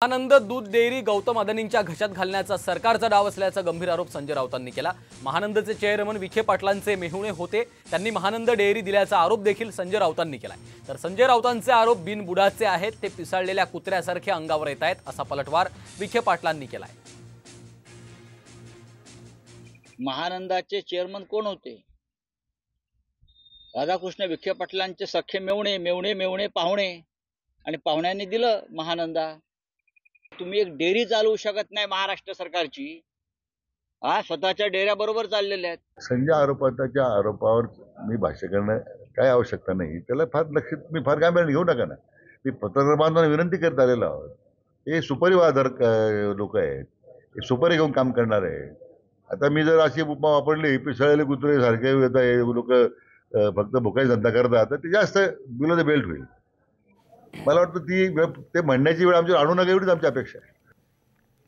आनंद दूध डेअरी गौतम अदानींच्या घशात घालण्याचा सरकारचा डाव असल्याचा गंभीर आरोप संजय राऊतांनी केला। महानंदचे चेअरमन विखे पाटलांचे मेहुणे होते, त्यांनी महानंद डेअरी दिल्याचा आरोप देखील संजय राऊतांनी केलाय। तर संजय राऊतांचे आरोप बिनबुडाचे आहेत, ते पिसाळलेल्या कुत्र्यासारखे अंगावर येत आहेत, असा पलटवार विखे पाटलांनी केलाय। महानंदाचे चेअरमन कोण होते? राधाकृष्ण विखे पाटलांचे सख्खे मेवणे मेवणे मेवणे पाहुणे, आणि पाहुण्यांनी दिलं महानंदा। तुम्ही एक डेअरी चालवू शकत नाही महाराष्ट्र सरकारची, स्वतःच्या डेऱ्याबरोबर चाललेल्या आहेत। संजय आरोपावर मी भाष्य करणं काय आवश्यकता नाही, त्याला फार लक्षात मी फार गांभीर्याने घेऊ नका ना। मी पत्रकार बांधवांना विनंती करत आलेलो आहोत, हे सुपरिवारक लोक आहेत, हे सुपारी घेऊन काम करणार आहे। आता मी जर अशी उपमा वापरली पिसाळलेले कुत्रे सारखे लोक फक्त भुकाई धंदा करतात, तर ते जास्त बिलो द बेल्ट होईल। मला वाटतं ते म्हणण्याची वेळ आमच्यावर आणू नका, एवढीच आमची अपेक्षा आहे।